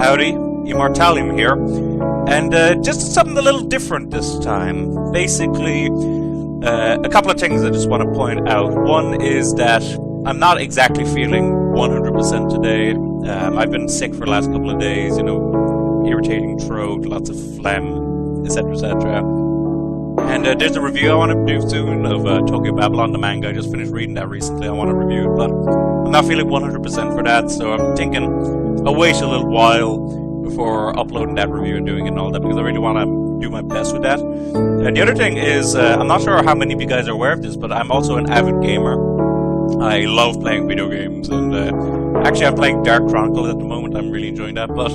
Howdy, Immortallium here, and just something a little different this time. Basically, a couple of things I just want to point out. One is that I'm not exactly feeling 100% today. I've been sick for the last couple of days, you know, irritating throat, lots of phlegm, etc, etc. And there's a review I want to do soon of Tokyo Babylon, the manga. I just finished reading that recently. I want to review it, but I'm not feeling 100% for that, so I'm thinking I'll wait a little while before uploading that review and doing it and all that, because I really want to do my best with that. And the other thing is, I'm not sure how many of you guys are aware of this, but I'm also an avid gamer. I love playing video games, and actually I'm playing Dark Chronicles at the moment. I'm really enjoying that, but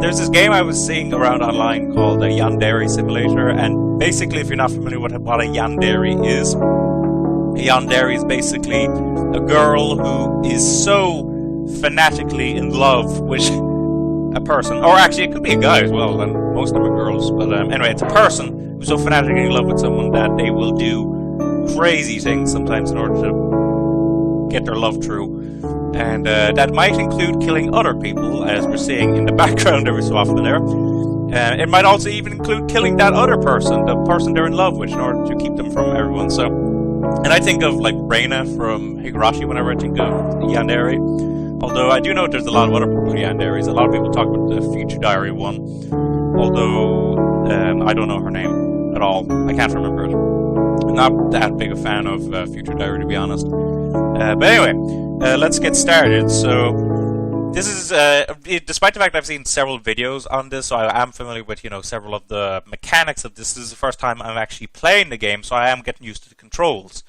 there's this game I was seeing around online called Yandere Simulator, and basically, if you're not familiar with what a yandere is basically a girl who is so fanatically in love with a person, or actually it could be a guy as well, and most of them are girls, but anyway, it's a person who's so fanatically in love with someone that they will do crazy things sometimes in order to get their love through. And that might include killing other people, as we're seeing in the background every so often there. It might also even include killing that other person, the person they're in love with, in order to keep them from everyone. So, and I think of like Reina from Higurashi whenever I think of Yandere. Although I do know there's a lot of other Yanderes. A lot of people talk about the Future Diary one. Although I don't know her name at all. I can't remember it. I'm not that big a fan of Future Diary, to be honest. But anyway, let's get started. So this is, despite the fact that I've seen several videos on this, so I am familiar with, you know, several of the mechanics of this. This is the first time I'm actually playing the game, so I am getting used to the controls.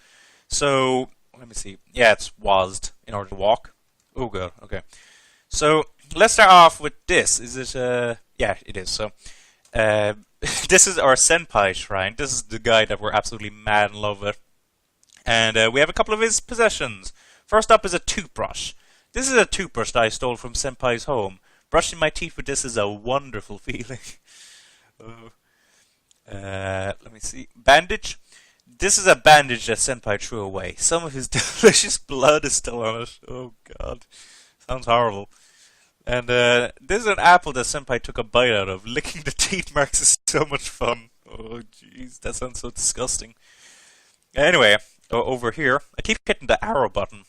So, let me see. Yeah, it's WASD in order to walk. Oh god, okay. So, let's start off with this. Is it, yeah, it is. So, this is our senpai shrine. This is the guy that we're absolutely mad in love with. And we have a couple of his possessions. First up is a toothbrush. This is a toothbrush that I stole from Senpai's home. Brushing my teeth with this is a wonderful feeling. Let me see. Bandage. This is a bandage that Senpai threw away. Some of his delicious blood is still on it. Oh god. Sounds horrible. And this is an apple that Senpai took a bite out of. Licking the teeth marks is so much fun. Oh jeez, that sounds so disgusting. Anyway, over here, I keep hitting the arrow button.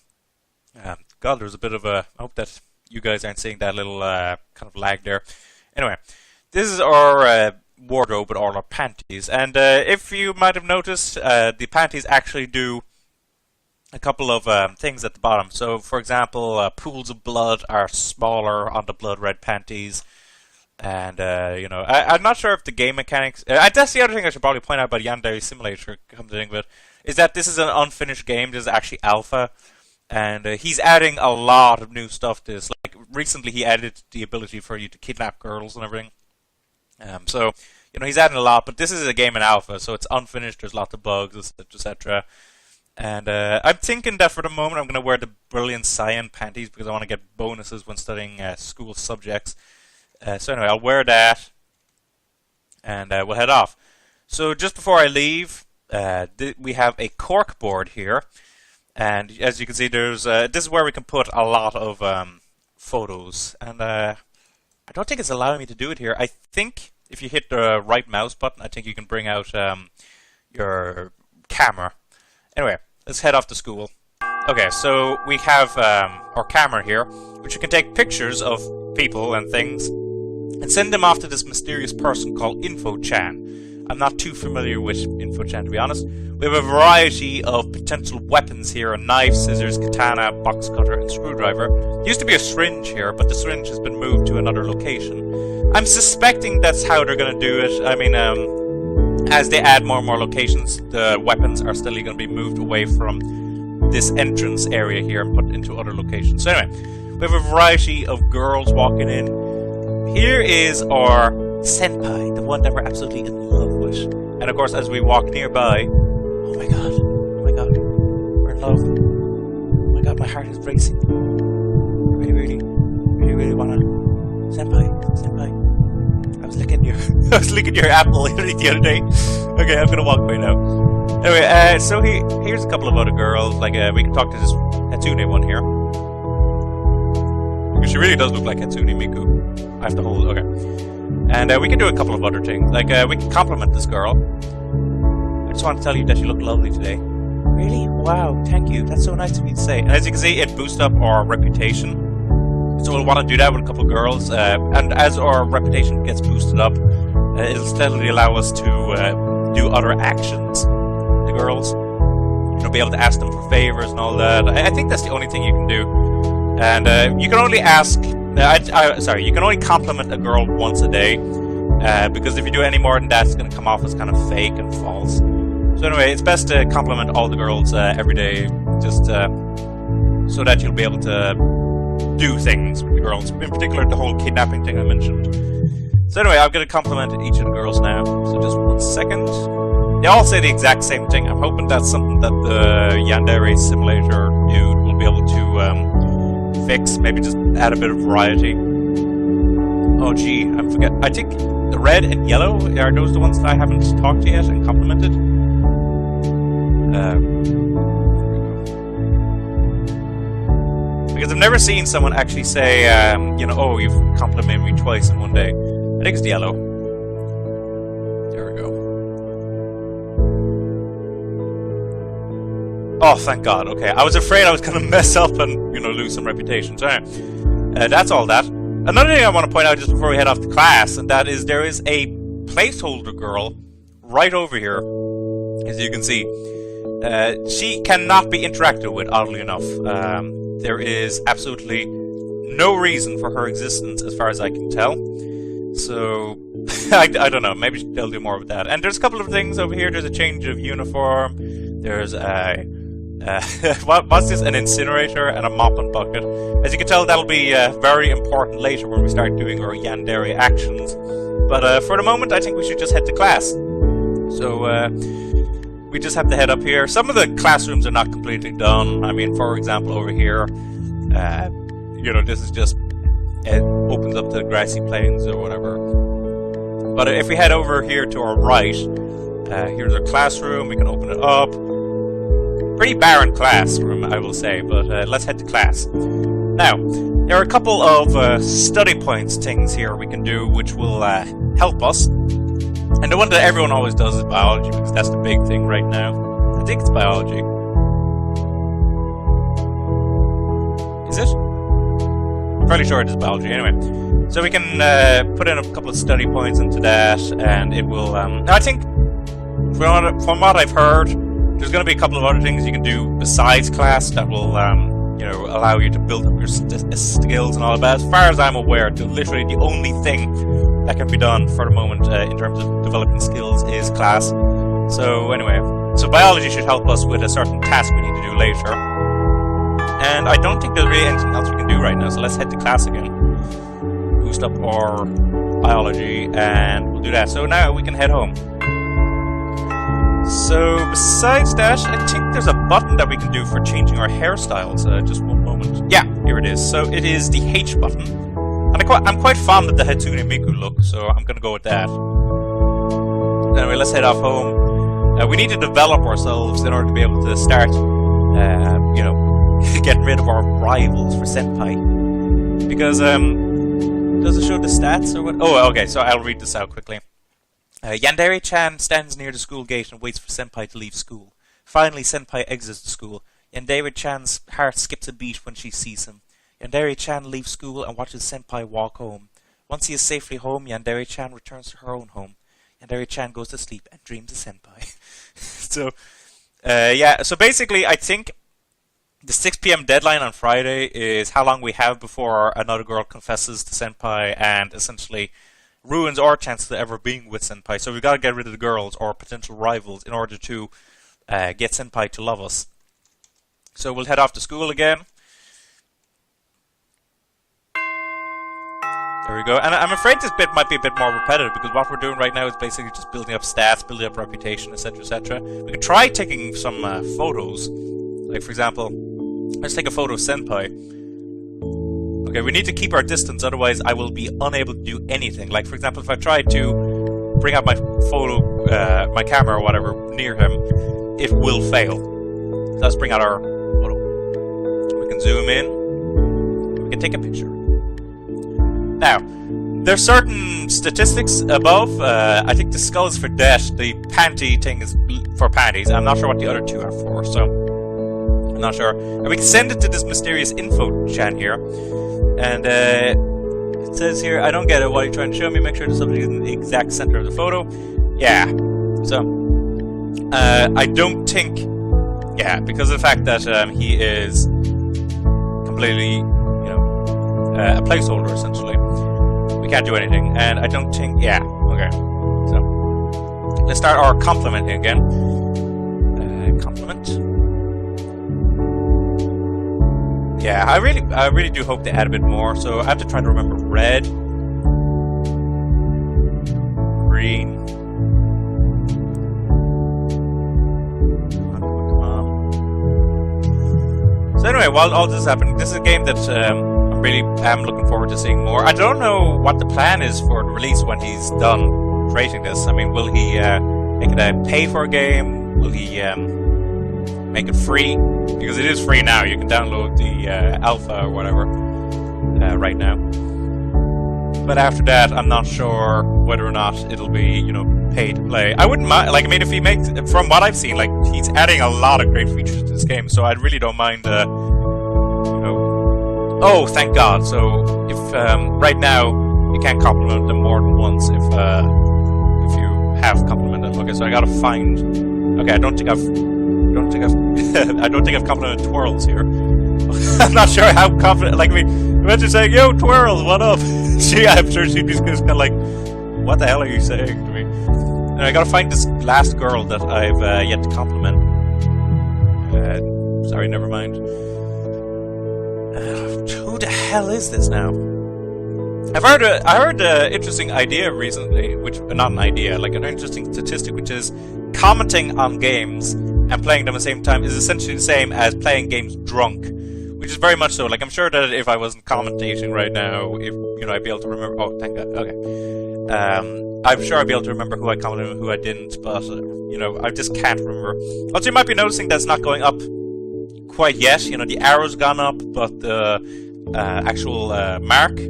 God, there's a bit of a... I hope that you guys aren't seeing that little kind of lag there. Anyway, this is our wardrobe with all our panties. And if you might have noticed, the panties actually do a couple of things at the bottom. So, for example, pools of blood are smaller on the blood red panties. And, you know, I'm not sure if the game mechanics... that's the other thing I should probably point out about Yandere Simulator, come to think of it, is that this is an unfinished game. This is actually alpha. And he's adding a lot of new stuff to this. Like, recently he added the ability for you to kidnap girls and everything. So, you know, he's adding a lot, but this is a game in alpha, so it's unfinished, there's lots of bugs, etc, etc. And I'm thinking that for the moment I'm going to wear the Brilliant Cyan panties, because I want to get bonuses when studying school subjects. So anyway, I'll wear that, and we'll head off. So just before I leave, we have a cork board here. And as you can see, there's this is where we can put a lot of photos. And I don't think it's allowing me to do it here. I think if you hit the right mouse button, I think you can bring out your camera. Anyway, let's head off to school. Okay, so we have our camera here, which you can take pictures of people and things and send them off to this mysterious person called Info-chan. I'm not too familiar with Info-chan, to be honest. We have a variety of potential weapons here: a knife, scissors, katana, box cutter, and screwdriver. There used to be a syringe here, but the syringe has been moved to another location. I'm suspecting that's how they're going to do it. I mean, as they add more and more locations, the weapons are still going to be moved away from this entrance area here and put into other locations. So anyway, we have a variety of girls walking in. Here is our senpai, the one that we're absolutely in love with. And of course, as we walk nearby, oh my god, we're in love. Oh my god, my heart is racing. I really wanna... Senpai, I was licking your apple the other day. Okay, I'm gonna walk away now. Anyway, so here's a couple of other girls. Like, we can talk to this Hatsune one here. Because she really does look like Hatsune Miku. I have to hold it, okay. And we can do a couple of other things. Like, we can compliment this girl. I just want to tell you that you look lovely today. Really? Wow, thank you. That's so nice of you to say. And as you can see, it boosts up our reputation. So we'll want to do that with a couple of girls. And as our reputation gets boosted up, it'll steadily allow us to do other actions to girls. You know, be able to ask them for favors and all that. I think that's the only thing you can do. And you can only ask... sorry, you can only compliment a girl once a day. Because if you do any more than that, it's going to come off as kind of fake and false. So anyway, it's best to compliment all the girls every day, just so that you'll be able to do things with the girls. In particular, the whole kidnapping thing I mentioned. So anyway, I'm going to compliment each of the girls now. So just 1 second. They all say the exact same thing. I'm hoping that's something that the Yandere Simulator dude will be able to fix. Maybe just add a bit of variety. Oh gee, I think the red and yellow, are those the ones that I haven't talked to yet and complimented? Because I've never seen someone actually say, you know, oh, you've complimented me twice in one day. I think it's the yellow. There we go. Oh, thank God. Okay, I was afraid I was going to mess up and, you know, lose some reputation. So anyway, that's all that. Another thing I want to point out just before we head off to class, and that is there is a placeholder girl right over here, as you can see. She cannot be interacted with, oddly enough. There is absolutely no reason for her existence, as far as I can tell. So, I don't know, maybe they'll do more with that. And there's a couple of things over here. There's a change of uniform. There's a... what's this? An incinerator and a mop and bucket. As you can tell, that'll be very important later when we start doing our Yandere actions. But for the moment, I think we should just head to class. So, we just have to head up here. Some of the classrooms are not completely done. I mean, for example, over here, you know, this is just... it opens up to grassy plains or whatever. But if we head over here to our right, here's our classroom. We can open it up. Pretty barren classroom, I will say, but let's head to class. Now, there are a couple of study points things here we can do which will help us. And the one that everyone always does is biology, because that's the big thing right now. I think it's biology. Is it? I'm fairly sure it is biology. Anyway, so we can put in a couple of study points into that, and it will... I think, from what I've heard, there's going to be a couple of other things you can do besides class that will, you know, allow you to build up your skills and all of that. As far as I'm aware, literally the only thing that can be done for the moment in terms of developing skills is class. So anyway, so biology should help us with a certain task we need to do later. And I don't think there's really anything else we can do right now, so let's head to class again. Boost up our biology, and we'll do that. So now we can head home. So, besides that, I think there's a button that we can do for changing our hairstyles. Just one moment. Yeah, here it is. So, it is the H button. And I'm quite fond of the Hatsune Miku look, so I'm going to go with that. Anyway, let's head off home. We need to develop ourselves in order to be able to start, you know, getting rid of our rivals for Senpai. Because, does it show the stats or what? Oh, okay, so I'll read this out quickly. Yandere-chan stands near the school gate and waits for Senpai to leave school. Finally, Senpai exits the school. Yandere-chan's heart skips a beat when she sees him. Yandere-chan leaves school and watches Senpai walk home. Once he is safely home, Yandere-chan returns to her own home. Yandere-chan goes to sleep and dreams of Senpai. So, yeah, so basically, I think the 6 PM deadline on Friday is how long we have before another girl confesses to Senpai and essentially ruins our chances of ever being with Senpai. So we've got to get rid of the girls or potential rivals in order to get Senpai to love us. So we'll head off to school again. There we go. And I'm afraid this bit might be a bit more repetitive because what we're doing right now is basically just building up stats, building up reputation, etc., etc. We could try taking some photos. Like, for example, let's take a photo of Senpai. Okay, we need to keep our distance, otherwise I will be unable to do anything. Like, for example, if I try to bring up my photo, my camera or whatever, near him, it will fail. So let's bring out our photo. We can zoom in. We can take a picture. Now, there's certain statistics above. I think the skull is for death. The panty thing is for panties. I'm not sure what the other two are for, so I'm not sure. And we can send it to this mysterious info chan here. And it says here, I don't get it. What are you trying to show me? Make sure the subject is in the exact center of the photo. Yeah. So, I don't think... Yeah, because of the fact that he is completely, you know, a placeholder, essentially. We can't do anything, and I don't think... Yeah, okay. So, let's start our complimenting again. Compliment. Yeah, I really do hope they add a bit more, so I have to try to remember red, green... So anyway, while all this is happening, this is a game that I really am looking forward to seeing more. I don't know what the plan is for the release when he's done creating this. I mean, will he make it a pay-for game? Will he make it free? Because it is free now. You can download the alpha or whatever right now. But after that, I'm not sure whether or not it'll be, you know, pay to play. I wouldn't mind, like, I mean, if he makes, from what I've seen, like, he's adding a lot of great features to this game, so I really don't mind, you know... Oh, thank God, so, if, right now, you can't compliment them more than once if you have complimented them. Okay, so I gotta find... Okay, I don't think I've complimented Twirls here. I'm not sure how confident, like, I mean, imagine saying, yo, Twirls, what up? I'm sure she'd be just kind of like, what the hell are you saying to me? And I gotta find this last girl that I've yet to compliment. Sorry, never mind. Who the hell is this now? I heard an interesting idea recently, which, not an idea, like an interesting statistic, which is commenting on games and playing them at the same time is essentially the same as playing games drunk. Which is very much so. Like, I'm sure that if I wasn't commentating right now, if, you know, I'd be able to remember... Oh, thank God. Okay. I'm sure I'd be able to remember who I commented and who I didn't, but, you know, I just can't remember. Also, you might be noticing that's not going up quite yet. You know, the arrow's gone up, but the actual mark,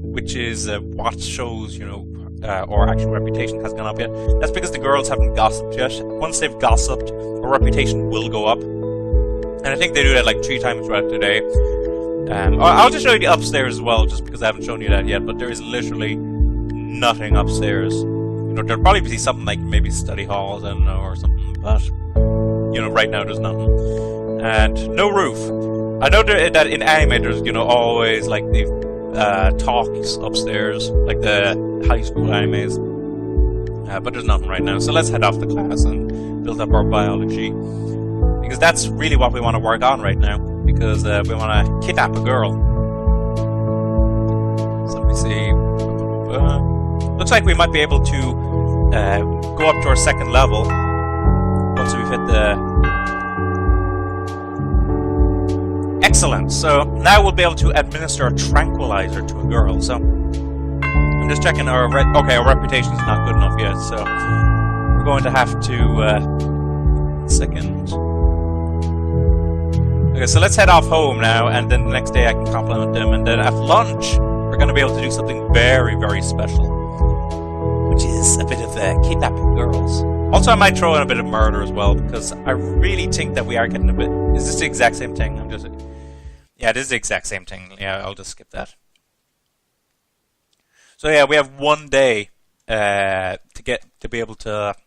which is what shows, you know, or actual reputation hasn't gone up yet. That's because the girls haven't gossiped yet. Once they've gossiped, our reputation will go up. And I think they do that like 3 times throughout the day. I'll just show you the upstairs as well, just because I haven't shown you that yet, but there is literally nothing upstairs. You know, there'll probably be something like maybe study halls, I don't know, or something, but, you know, right now there's nothing. And no roof. I know that in anime there's, you know, always like the talks upstairs, like the high school animes. But there's nothing right now, so let's head off to class and build up our biology. Because that's really what we want to work on right now. Because we want to kidnap a girl. So let me see. Looks like we might be able to go up to our 2nd level once we've hit the... Excellent! So now we'll be able to administer a tranquilizer to a girl. So I'm just checking our... Okay, our reputation is not good enough yet, so we're going to have to... second... Okay, so let's head off home now, and then the next day I can compliment them, and then at lunch, we're going to be able to do something very, very special. Which is a bit of kidnapping girls. Also, I might throw in a bit of murder as well, because I really think that we are getting a bit... Is this the exact same thing? I'm just... Yeah, it is the exact same thing. Yeah, I'll just skip that. So yeah, we have 1 day to be able to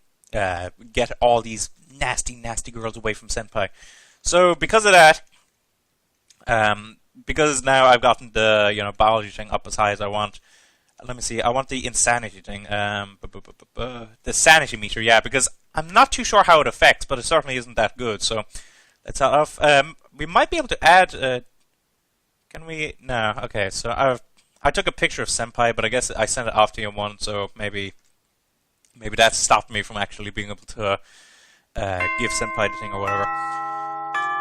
get all these nasty, nasty girls away from Senpai. So because of that, because now I've gotten the, you know, biology thing up as high as I want. Let me see. I want the insanity thing. The sanity meter, yeah, because I'm not too sure how it affects, but it certainly isn't that good. So let's off. We might be able to add. Can we? No. Okay. So I took a picture of Senpai, but I guess I sent it off to you once, so maybe that stopped me from actually being able to give Senpai the thing or whatever.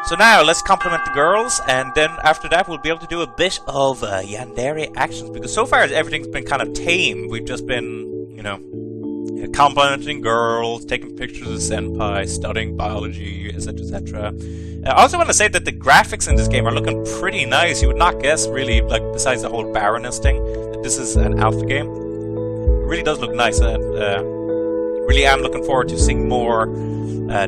So now, let's compliment the girls, and then after that we'll be able to do a bit of Yandere actions, because so far everything's been kind of tame. We've just been, you know, complimenting girls, taking pictures of Senpai, studying biology, etc, etc. I also want to say that the graphics in this game are looking pretty nice. You would not guess, really, like, besides the whole Baroness thing, that this is an alpha game. It really does look nice, and really am looking forward to seeing more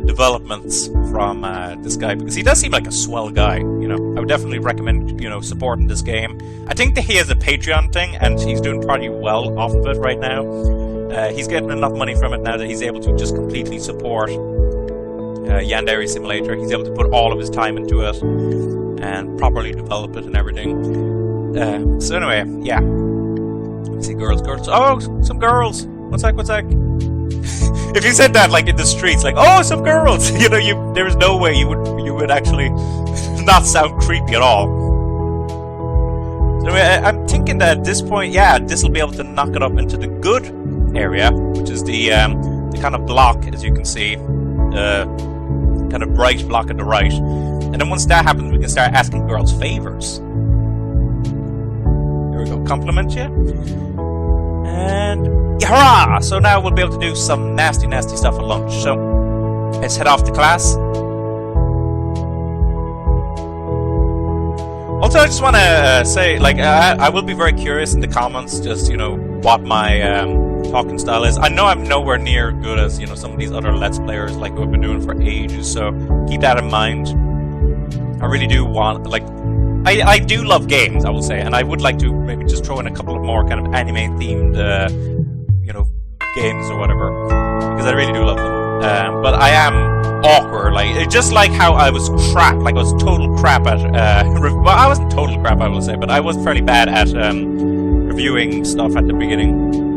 developments from this guy, because he does seem like a swell guy. You know, I would definitely recommend, you know, supporting this game. I think that he has a Patreon thing, and he's doing pretty well off of it right now. He's getting enough money from it now that he's able to just completely support Yandere Simulator. He's able to put all of his time into it and properly develop it and everything. So anyway, yeah. Let's see, girls. Oh, some girls. What's that? If you said that like in the streets, like, oh, some girls, you know, there is no way you would actually not sound creepy at all. So anyway, I'm thinking that at this point, yeah, this will be able to knock it up into the good area, which is the kind of block, as you can see, kind of bright block at the right. And then once that happens, we can start asking girls favors. There we go, compliment you. And hurrah! So now we'll be able to do some nasty stuff at lunch. So let's head off to class. Also, I just want to say, like, I will be very curious in the comments, just, you know, what my talking style is. I know I'm nowhere near good as, you know, some of these other Let's Players, like, who have been doing for ages, so keep that in mind. I really do want, like, I do love games, I will say, and I would like to maybe just throw in a couple of more kind of anime-themed, you know, games or whatever, because I really do love them. But I am awkward, like, just like how I was crap, like I was total crap at, well, I wasn't total crap, I will say, but I was fairly bad at reviewing stuff at the beginning.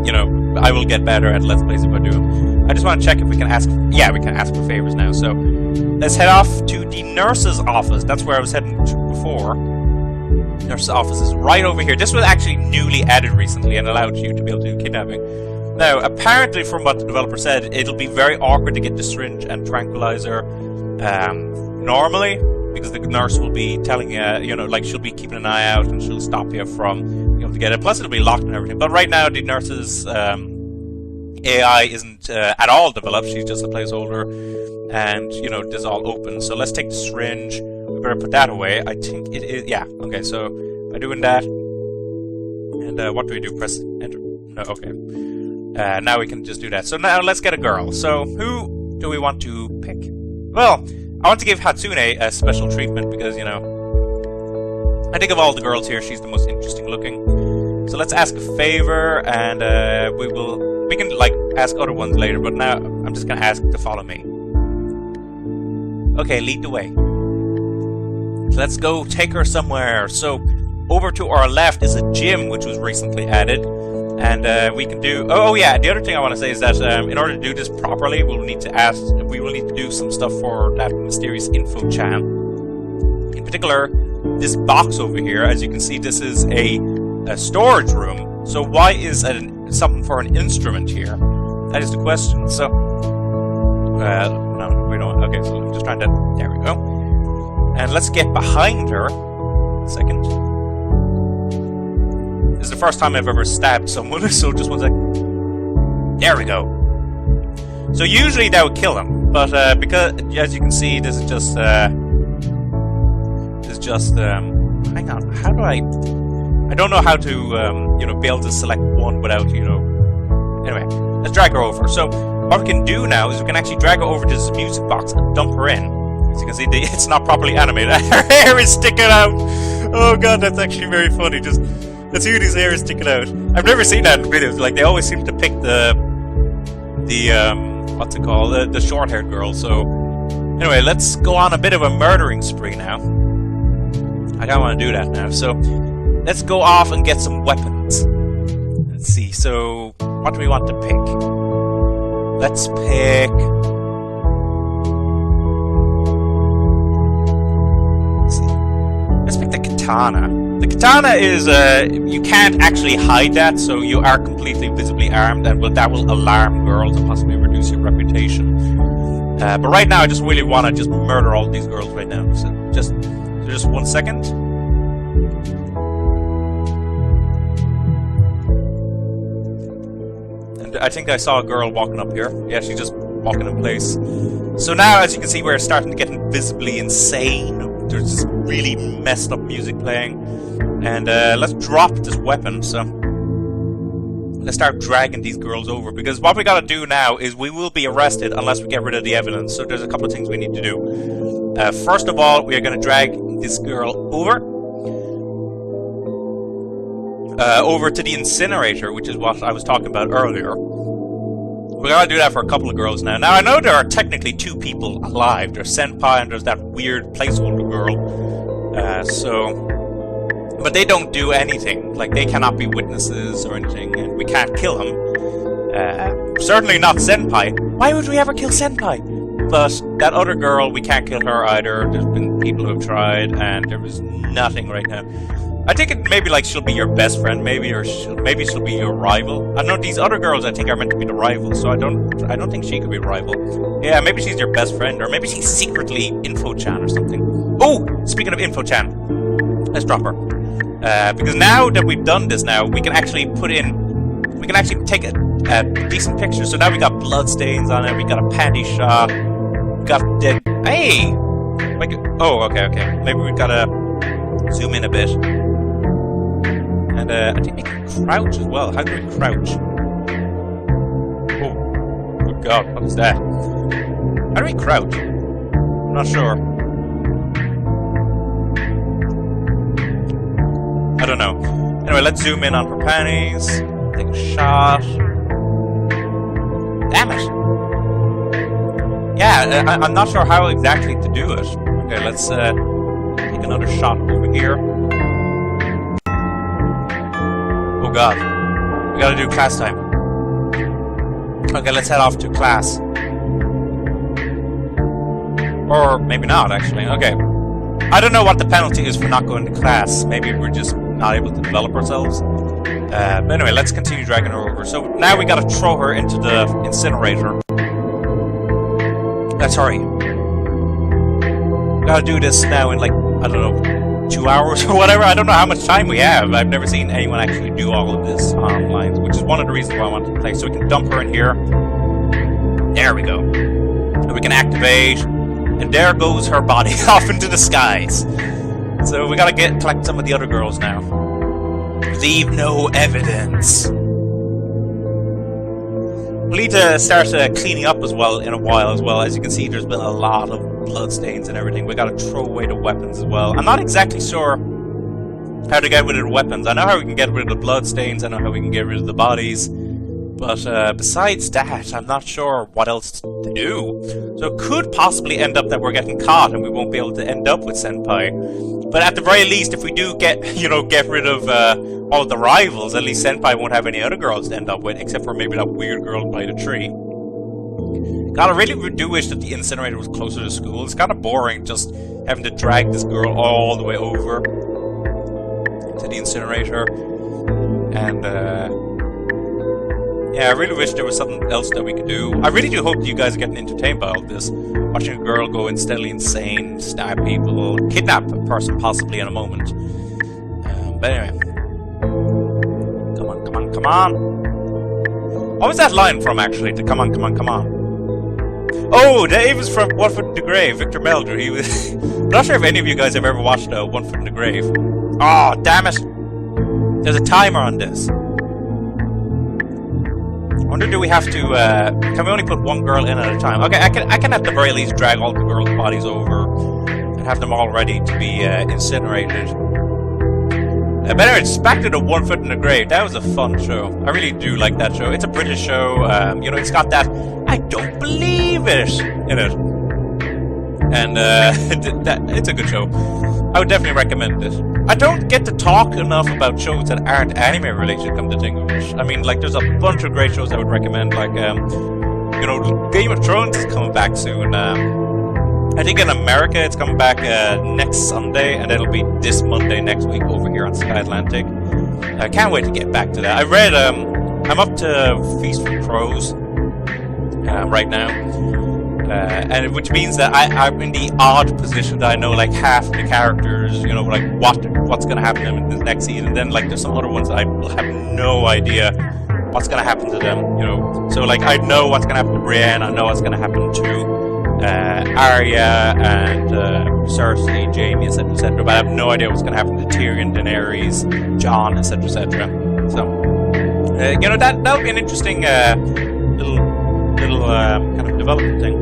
You know, I will get better at Let's Plays if I do them. I just want to check if we can ask, yeah, we can ask for favors now, so let's head off to the nurse's office. That's where I was heading to before. Nurse's office is right over here. This was actually newly added recently and allowed you to be able to do kidnapping. Now, apparently from what the developer said, it'll be very awkward to get the syringe and tranquilizer normally, because the nurse will be telling you, you know, like, she'll be keeping an eye out and she'll stop you from being able to get it. Plus, it'll be locked and everything. But right now, the nurse's AI isn't at all developed. She's just a placeholder. And, you know, this is all open. So let's take the syringe. We better put that away. I think it is, yeah. Okay, so by doing that. And what do we do? Press enter. No, okay. Now we can just do that. So now let's get a girl. So who do we want to pick? Well, I want to give Hatsune a special treatment because, you know, I think of all the girls here, she's the most interesting looking. So let's ask a favor, and we can like ask other ones later, but now I'm just gonna ask to follow me. Okay, lead the way. So let's go take her somewhere. So over to our left is a gym which was recently added. And we can do... Oh yeah, the other thing I want to say is that in order to do this properly, we will need to do some stuff for that mysterious info chan. In particular, this box over here, as you can see, this is a storage room. So why is something for an instrument here? That is the question. So... no, we don't... Okay, so I'm just trying to... There we go. And let's get behind her. A second. This is the first time I've ever stabbed someone, so just one sec. There we go. So usually that would kill him, but because, as you can see, this is just, hang on, how do I don't know how to, you know, be able to select one without, you know, anyway, let's drag her over. So what we can do now is we can actually drag her over to this music box and dump her in. As you can see, it's not properly animated. Her hair is sticking out. Oh god, that's actually very funny. Just... let's see who his hair is sticking out. I've never seen that in videos. Like, they always seem to pick the what's it called? The short-haired girl. So, anyway, let's go on a bit of a murdering spree now. I don't want to do that now. So, let's go off and get some weapons. Let's see. So, what do we want to pick? Let's pick... let's see. Let's pick the katana. The katana is, you can't actually hide that, so you are completely visibly armed, and that will alarm girls and possibly reduce your reputation. But right now, I just really want to just murder all these girls right now. So just 1 second. And I think I saw a girl walking up here. Yeah, she's just walking in place. So now, as you can see, we're starting to get visibly insane there's this really messed up music playing. And let's drop this weapon, so let's start dragging these girls over, because what we gotta do now is we will be arrested unless we get rid of the evidence. So there's a couple of things we need to do. First of all, we are gonna drag this girl over to the incinerator, which is what I was talking about earlier. We're gonna do that for a couple of girls now. Now, I know there are technically 2 people alive. There's Senpai and there's that weird placeholder girl. But they don't do anything. Like, they cannot be witnesses or anything, and we can't kill them. Certainly not Senpai. Why would we ever kill Senpai? But that other girl, we can't kill her either. There's been people who have tried, and there is nothing right now. I think it maybe like she'll be your best friend, maybe, or maybe she'll be your rival. I know these other girls I think are meant to be the rivals, so I don't think she could be a rival. Yeah, maybe she's your best friend, or maybe she's secretly Info-chan or something. Oh, speaking of Info-chan, let's drop her. Because now that we've done this now, we can actually take a decent picture. So now we got blood stains on it, we got a panty shot, we got dead. Hey! Like, oh, okay. Maybe we gotta zoom in a bit. And I think we can crouch as well. How do we crouch? Oh, good God, what is that? How do we crouch? I'm not sure. I don't know. Anyway, let's zoom in on her panties. Take a shot. Damn it! Yeah, I'm not sure how exactly to do it. Okay, let's take another shot over here. Oh God. We gotta do class time. Okay, let's head off to class. Or maybe not, actually. Okay. I don't know what the penalty is for not going to class. Maybe we're just not able to develop ourselves. But anyway, let's continue dragging her over. So now we gotta throw her into the incinerator. Sorry. We gotta do this now in like, I don't know, 2 hours or whatever. I don't know how much time we have. I've never seen anyone actually do all of this online, which is one of the reasons why I wanted to play. So we can dump her in here. There we go. And we can activate. And there goes her body off into the skies. So we gotta collect some of the other girls now. Leave no evidence. We'll need to start cleaning up as well in a while as well. As you can see, there's been a lot of blood stains and everything. We gotta throw away the weapons as well. I'm not exactly sure how to get rid of the weapons. I know how we can get rid of the blood stains. I know how we can get rid of the bodies. But besides that, I'm not sure what else to do. So it could possibly end up that we're getting caught and we won't be able to end up with Senpai. But at the very least, if we do get rid of all of the rivals, at least Senpai won't have any other girls to end up with, except for maybe that weird girl by the tree. God, I really do wish that the incinerator was closer to school. It's kind of boring just having to drag this girl all the way over to the incinerator. And, yeah, I really wish there was something else that we could do. I really do hope you guys are getting entertained by all this. Watching a girl go steadily insane, stab people, kidnap a person possibly in a moment. But anyway. Come on. What was that line from, actually? The come on. Oh, that was from One Foot in the Grave, Victor Meldrew. He was... I'm not sure if any of you guys have ever watched One Foot in the Grave. Oh, damn it. There's a timer on this. I wonder, do we have to, can we only put one girl in at a time? Okay, I can at the very least drag all the girls' bodies over and have them all ready to be incinerated. But anyway, it's back to the One Foot in the Grave. That was a fun show. I really do like that show. It's a British show. It's got that I don't believe it in it. And it's a good show. I would definitely recommend it. I don't get to talk enough about shows that aren't anime related, come to think of it. I mean, like, there's a bunch of great shows I would recommend, like, Game of Thrones is coming back soon. I think in America it's coming back next Sunday, and it'll be this Monday next week over here on Sky Atlantic. I can't wait to get back to that. I read, I'm up to Feast for Crows right now. And which means that I'm in the odd position that I know like half the characters, like what's gonna happen to them in the next season. And then like there's some other ones I will have no idea what's gonna happen to them, So like I know what's gonna happen to Brienne, I know what's gonna happen to Arya and Cersei, Jaime, etc. But I have no idea what's going to happen to Tyrion, Daenerys, Jon, etc., etc. So, you know, that would be an interesting little kind of development thing.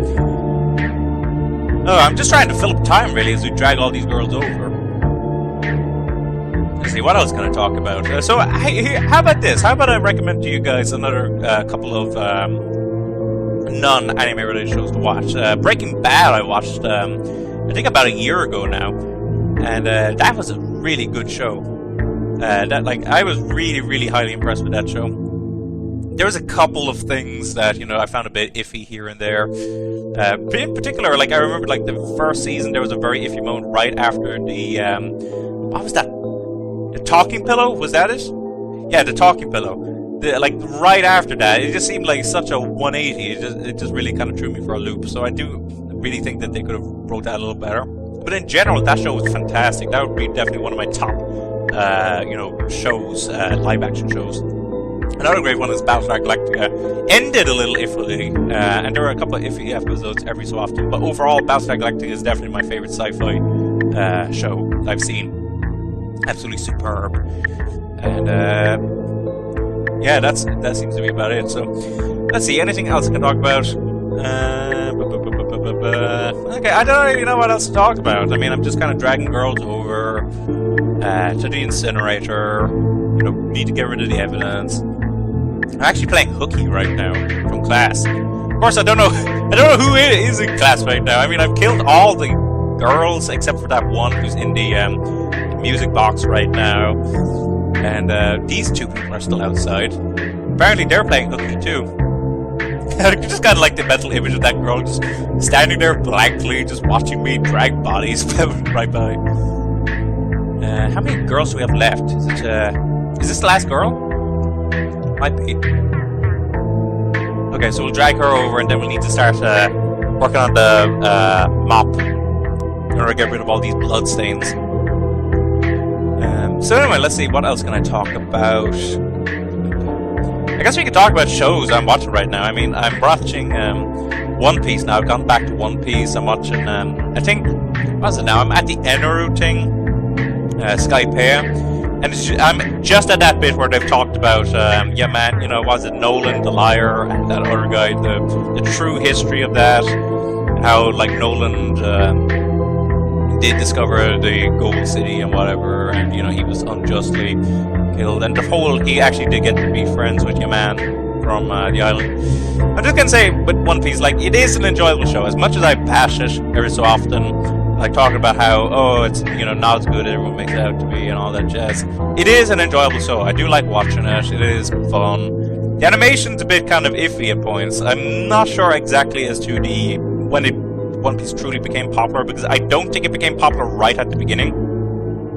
Oh, I'm just trying to fill up time really as we drag all these girls over. Let's see, what else can I talk about? So, how about this? How about I recommend to you guys another couple of non-anime related shows to watch. Breaking Bad I watched, I think about a year ago now, and that was a really good show. I was really highly impressed with that show. There was a couple of things that, you know, I found a bit iffy here and there. In particular, like I remember, like the first season, there was a very iffy moment right after the what was that? The talking pillow? Was that it? Yeah, the talking pillow. Like right after that, it just seemed like such a 180. It just really kind of threw me for a loop. So I do really think that they could have wrote that a little better. But in general, that show was fantastic. That would be definitely one of my top, you know, shows, live action shows. Another great one is Battlestar Galactica. Ended a little iffily, and there were a couple of iffy episodes every so often. But overall, Battlestar Galactica is definitely my favorite sci-fi show I've seen. Absolutely superb. And yeah, that seems to be about it. So, let's see. Anything else I can talk about? Okay, I don't really know what else to talk about. I mean, I'm just kind of dragging girls over to the incinerator. You know, need to get rid of the evidence. I'm actually playing hooky right now from class. Of course, I don't know who is in class right now. I mean, I've killed all the girls except for that one who's in the music box right now. And these two people are still outside. Apparently they're playing hooky too. I just got like the mental image of that girl just standing there blankly, just watching me drag bodies right by. How many girls do we have left? Is this the last girl? Might be. Okay, so we'll drag her over and then we'll need to start working on the mop in order to get rid of all these blood stains. So anyway, let's see, what else can I talk about? I guess we could talk about shows I'm watching right now. I mean, I'm watching One Piece now. I've gone back to One Piece. I'm watching, I think, what is it now? I'm at the Enaru thing, Skypea. And I'm just at that bit where they've talked about, yeah man, you know, was it Nolan, the liar, and that other guy, the true history of that. How, like, Nolan did discover the Gold City and whatever, and you know he was unjustly killed, and he actually did get to be friends with your man from the island. I'm just gonna say, with One Piece, like it is an enjoyable show. As much as I bash it every so often, like talking about how it's not as good as everyone makes it out to be and all that jazz. It is an enjoyable show. I do like watching it. It is fun. The animation's a bit kind of iffy at points. I'm not sure exactly as to when One Piece truly became popular, because I don't think it became popular right at the beginning.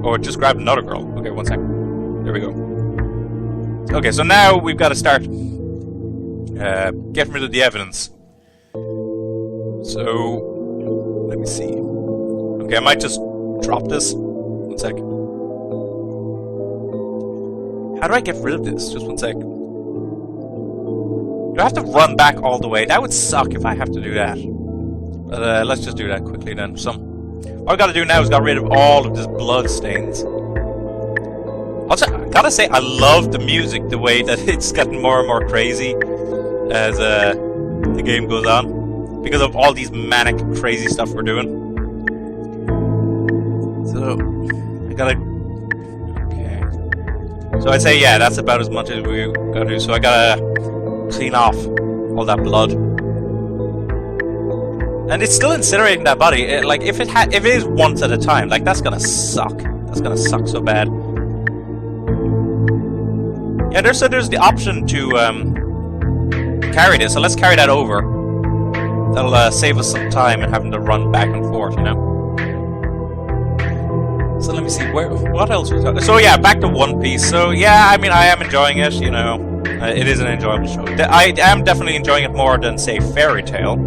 Or it just grabbed another girl. Okay, one second. There we go. Okay, so now we've got to start getting rid of the evidence. So, let me see. Okay, I might just drop this. One sec. How do I get rid of this? Just one sec. Do I have to run back all the way? That would suck if I have to do that. But let's just do that quickly then. All I gotta do now is get rid of all of this blood stains. Also, I gotta say, I love the music, the way that it's getting more and more crazy as the game goes on. Because of all these manic, crazy stuff we're doing. So, I gotta... Okay. So I'd say, yeah, that's about as much as we gotta do. So I gotta clean off all that blood. And it's still incinerating that body. If it is once at a time, like that's gonna suck. That's gonna suck so bad. Yeah, there's the option to carry this. So let's carry that over. That'll save us some time and having to run back and forth, you know. So let me see what else was that? So yeah, back to One Piece. So yeah, I mean I am enjoying it. You know, it is an enjoyable show. I am definitely enjoying it more than say Fairy Tail.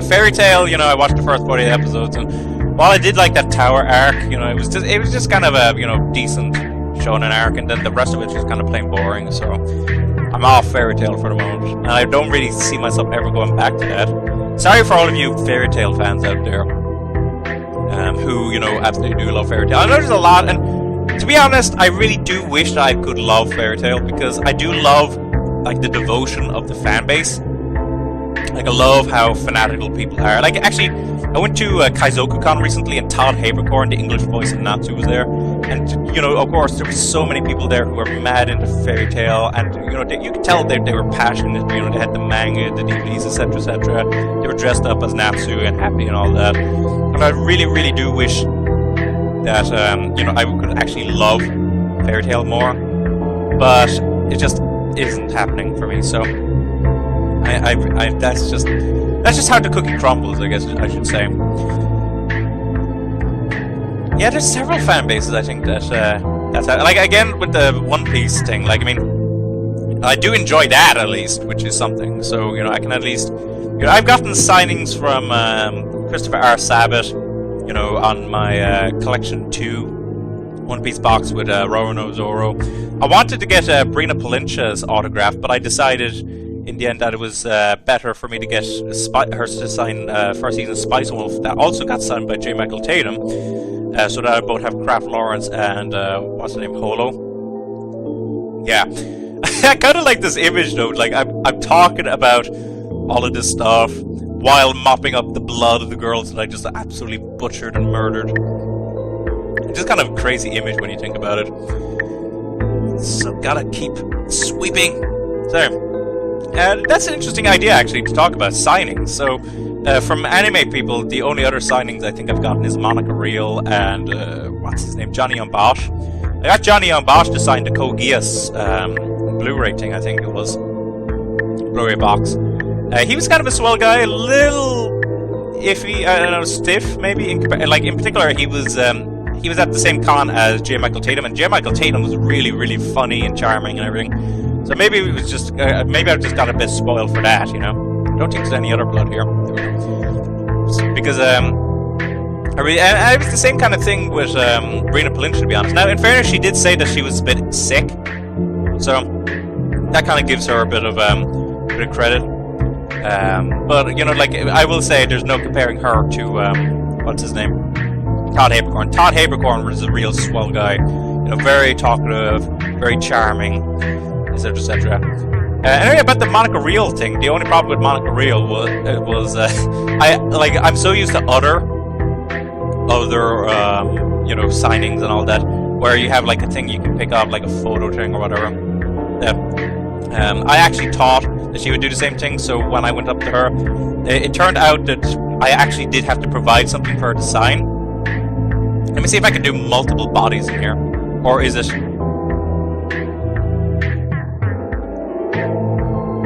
Fairy Tail, you know, I watched the first 40 episodes, and while I did like that tower arc, you know, it was just kind of a decent shonen arc, and then the rest of it was kind of plain boring. So I'm off Fairy Tail for the moment, and I don't really see myself ever going back to that. Sorry for all of you fairy tale fans out there, who, you know, absolutely do love fairy tale. I know there's a lot, and to be honest, I really do wish that I could love fairy tale, because I do love, like, the devotion of the fan base. Like, I love how fanatical people are. Like, actually, I went to KaizokuCon recently, and Todd Habercorn, the English voice of Natsu, was there. And, you know, of course, there were so many people there who were mad into fairy tale, and, you know, you could tell they were passionate. You know, they had the manga, the DVDs, etc., etc. They were dressed up as Natsu and happy and all that. And I really, really do wish that, you know, I could actually love fairy tale more. But it just isn't happening for me, so... that's just how the cookie crumbles, I guess I should say. Yeah, there's several fan bases, I think, that's how, like, again, with the One Piece thing, like, I mean, I do enjoy that, at least, which is something, so, you know, I can at least, you know, I've gotten signings from, Christopher R. Sabat, you know, on my, Collection 2 One Piece box with, Roronoa Zoro. I wanted to get, Brina Palincha's autograph, but I decided in the end that it was better for me to get her to sign first season Spice Wolf, that also got signed by J. Michael Tatum, so that I both have Kraft Lawrence and what's the name, Holo. Yeah, I kind of like this image though. Like I'm talking about all of this stuff while mopping up the blood of the girls that I just absolutely butchered and murdered. It's just kind of a crazy image when you think about it. So gotta keep sweeping. So. That's an interesting idea, actually, to talk about signings. So, from anime people, the only other signings I think I've gotten is Monica Riel and, what's his name, Johnny on Bosch. I got Johnny on Bosch to sign the Code Geass Blu-ray thing, I think it was. Blu-ray box. He was kind of a swell guy, a little iffy, I don't know, stiff, maybe. In particular, he was at the same con as J. Michael Tatum, and J. Michael Tatum was really, really funny and charming and everything. So maybe it was just, maybe I've just got a bit spoiled for that, you know? I don't think there's any other blood here. Because, it was the same kind of thing with, Brina Palincha, to be honest. Now, in fairness, she did say that she was a bit sick. So, that kind of gives her a bit of credit. But, you know, like, I will say there's no comparing her to, what's his name? Todd Habercorn. Todd Habercorn was a real swell guy. You know, very talkative, very charming, etc., etc. Anyway, about the Monica Riel thing, the only problem with Monica Riel was I'm so used to other you know, signings and all that, where you have like a thing you can pick up, like a photo thing or whatever. I actually thought that she would do the same thing, so when I went up to her, it turned out that I actually did have to provide something for her to sign. Let me see if I can do multiple bodies in here, or is it?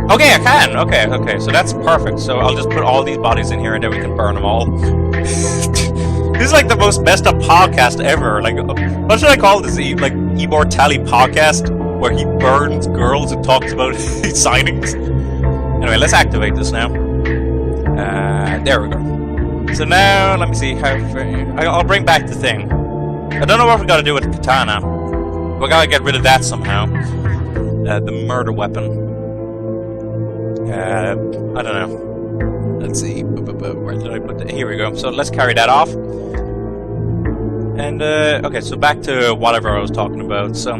Okay, I can. Okay, so that's perfect. So I'll just put all these bodies in here and then we can burn them all. This is like the most messed up podcast ever. Like, what should I call this? Like, Immortallium podcast? Where he burns girls and talks about signings? Anyway, let's activate this now. There we go. So now, let me see how... I'll bring back the thing. I don't know what we gotta do with the katana. We gotta get rid of that somehow. The murder weapon. I don't know. Let's see. Where did I put it? Here we go. So let's carry that off. And, okay, so back to whatever I was talking about. So,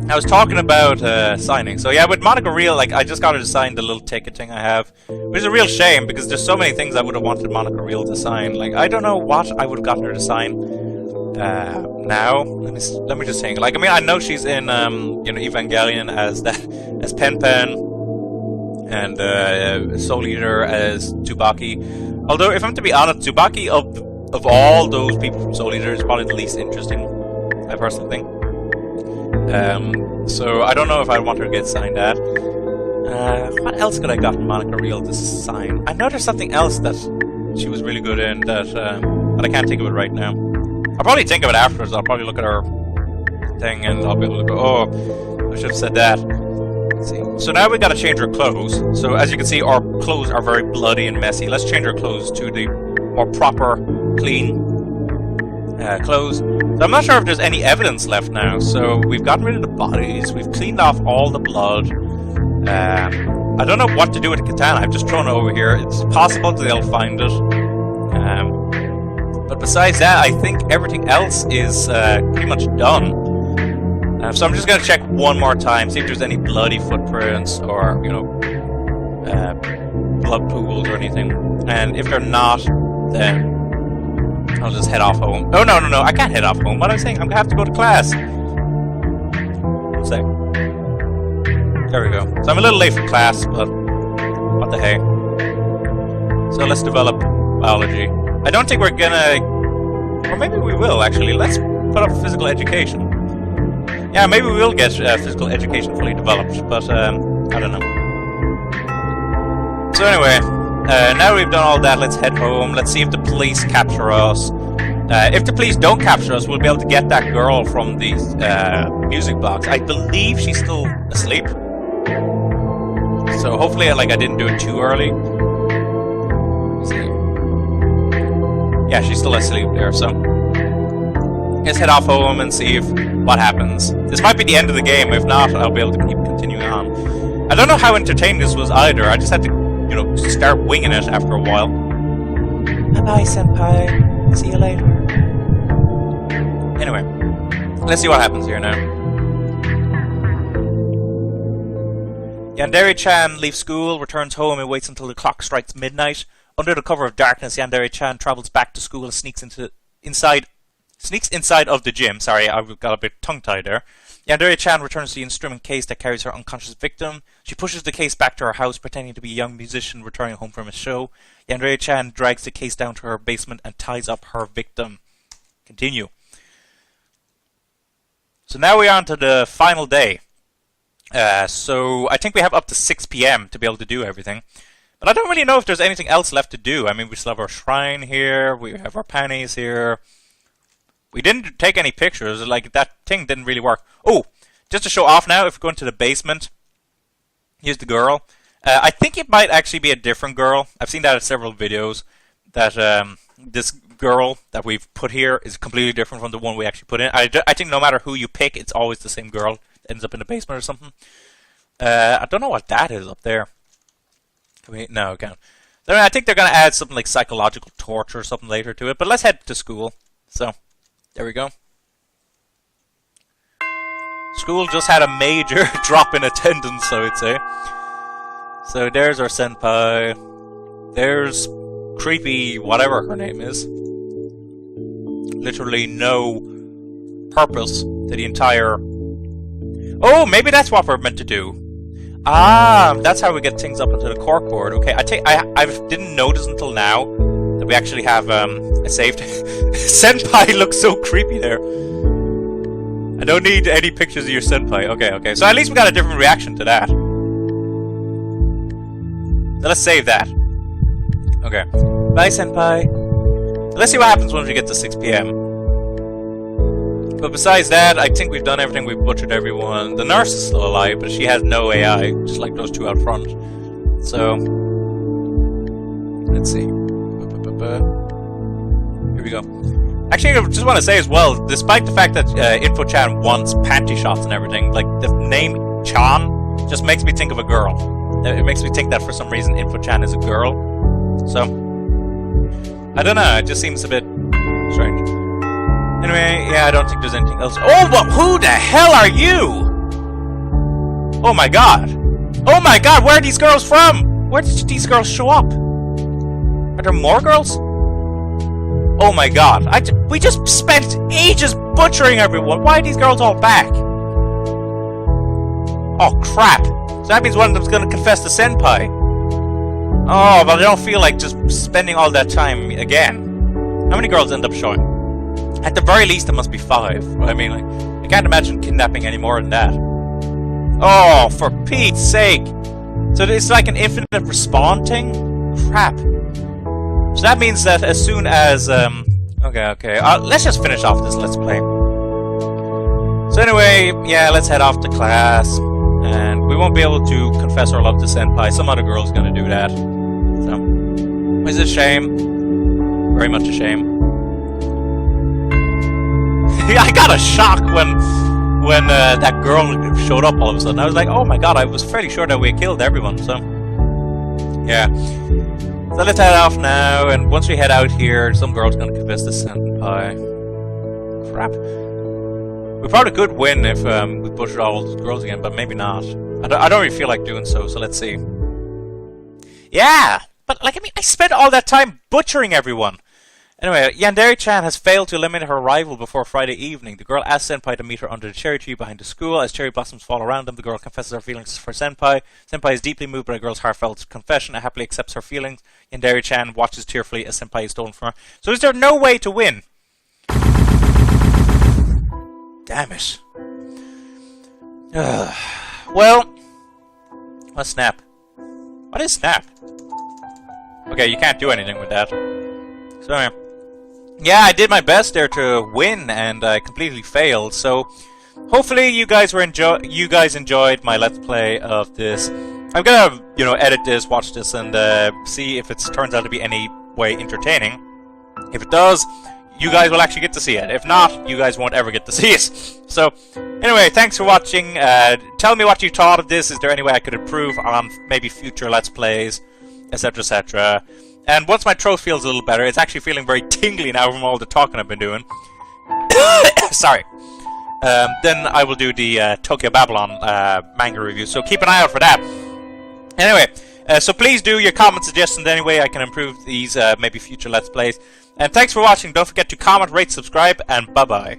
I was talking about signing. So yeah, with Monica Riel, like, I just got her to sign the little ticket thing I have. Which is a real shame, because there's so many things I would have wanted Monica Riel to sign. Like, I don't know what I would have gotten her to sign now. Let me just think. Like, I mean, I know she's in, you know, Evangelion as Pen Pen. And Soul Eater as Tsubaki. Although, if I'm to be honest, Tsubaki of all those people from Soul Eater is probably the least interesting, I personally think. So I don't know if I want her to get signed at. What else could I got Monica Riel to sign? I know there's something else that she was really good in that but I can't think of it right now. I'll probably think of it afterwards. I'll probably look at her thing and I'll be able to go, oh, I should have said that. See. So now we gotta change our clothes. So as you can see, our clothes are very bloody and messy. Let's change our clothes to the more proper, clean clothes. So I'm not sure if there's any evidence left now. So we've gotten rid of the bodies. We've cleaned off all the blood. I don't know what to do with the katana. I've just thrown it over here. It's possible that they'll find it. But besides that, I think everything else is pretty much done. So I'm just gonna check one more time, see if there's any bloody footprints or, you know, blood pools or anything. And if they're not, then I'll just head off home. Oh, no, I can't head off home. What am I saying? I'm gonna have to go to class. One sec. There we go. So I'm a little late for class, but what the heck. So let's develop biology. I don't think we're gonna... Or maybe we will, actually. Let's put up physical education. Yeah, maybe we will get physical education fully developed, but I don't know. So anyway, now we've done all that, let's head home. Let's see if the police capture us. If the police don't capture us, we'll be able to get that girl from the music box. I believe she's still asleep. So hopefully, like, I didn't do it too early. Let's see. Yeah, she's still asleep there, so... Let's head off home and see if what happens. This might be the end of the game. If not, I'll be able to keep continuing on. I don't know how entertaining this was either. I just had to, you know, start winging it after a while. Bye-bye, senpai. See you later. Anyway, let's see what happens here now. Yandere-chan leaves school, returns home, and waits until the clock strikes midnight. Under the cover of darkness, Yandere-chan travels back to school and sneaks inside of the gym. Sorry, I got a bit tongue-tied there. Yandere-chan returns to the instrument case that carries her unconscious victim. She pushes the case back to her house, pretending to be a young musician returning home from a show. Yandere-chan drags the case down to her basement and ties up her victim. Continue. So now we're on to the final day. So I think we have up to 6 PM to be able to do everything. But I don't really know if there's anything else left to do. I mean, we still have our shrine here. We have our panties here. We didn't take any pictures. Like, that thing didn't really work. Oh, just to show off now, if we go into the basement, here's the girl. I think it might actually be a different girl. I've seen that in several videos, that this girl that we've put here is completely different from the one we actually put in. I think no matter who you pick, it's always the same girl that ends up in the basement or something. I don't know what that is up there. Can we? No, can't. I think they're going to add something like psychological torture or something later to it, but let's head to school. So... there we go. School just had a major drop in attendance, I would say. So there's our senpai. There's creepy whatever her name is. Literally no purpose to the entire... Oh, maybe that's what we're meant to do. Ah, that's how we get things up into the corkboard. Okay, I didn't notice until now that we actually have a saved. Senpai looks so creepy there. I don't need any pictures of your senpai. Okay. So at least we got a different reaction to that. So let's save that. Okay. Bye, senpai. So let's see what happens once we get to 6 PM. But besides that, I think we've done everything. We've butchered everyone. The nurse is still alive, but she has no AI, just like those two out front. So, let's see. Here we go. Actually, I just want to say as well, despite the fact that Info-chan wants panty shots and everything, like, the name Chan just makes me think of a girl. It makes me think that for some reason Info-chan is a girl. So, I don't know, it just seems a bit strange. Anyway, yeah, I don't think there's anything else. Oh, but who the hell are you? Oh my god. Oh my god, where are these girls from? Where did these girls show up? Are there more girls? Oh my god. We just spent ages butchering everyone. Why are these girls all back? Oh crap. So that means one of them's gonna confess to senpai. Oh, but I don't feel like just spending all that time again. How many girls end up showing? At the very least, it must be 5. I mean, like, I can't imagine kidnapping any more than that. Oh, for Pete's sake! So it's like an infinite respawn thing? Crap. So that means that as soon as, okay. Let's just finish off this Let's Play. So anyway, yeah, let's head off to class. And we won't be able to confess our love to senpai. Some other girl's gonna do that. So, it's a shame. Very much a shame. I got a shock when when that girl showed up all of a sudden. I was like, oh my god, I was fairly sure that we had killed everyone, so... Yeah. So let's head off now, and once we head out here, some girl's gonna convince the senpai. Crap. We probably could win if we butchered all those girls again, but maybe not. I don't really feel like doing so let's see. Yeah! But, like, I mean, I spent all that time butchering everyone! Anyway, Yandere-chan has failed to eliminate her rival before Friday evening. The girl asks Senpai to meet her under the cherry tree behind the school. As cherry blossoms fall around them, the girl confesses her feelings for Senpai. Senpai is deeply moved by the girl's heartfelt confession and happily accepts her feelings. Yandere-chan watches tearfully as Senpai is stolen from her. So is there no way to win? Damn it. Well, what's snap? What is snap? Okay, you can't do anything with that. So yeah, I did my best there to win, and I completely failed. So hopefully you guys enjoyed my let's play of this. I'm gonna, edit this, watch this, and see if it turns out to be any way entertaining. If it does, you guys will actually get to see it. If not, you guys won't ever get to see it. So anyway, thanks for watching. Tell me what you thought of this. Is there any way I could improve on maybe future let's plays, etc., etc.? And once my throat feels a little better, it's actually feeling very tingly now from all the talking I've been doing. Sorry. Then I will do the Tokyo Babylon manga review, so keep an eye out for that. Anyway, so please do your comment suggestions any way I can improve these maybe future Let's Plays. And thanks for watching. Don't forget to comment, rate, subscribe, and bye-bye.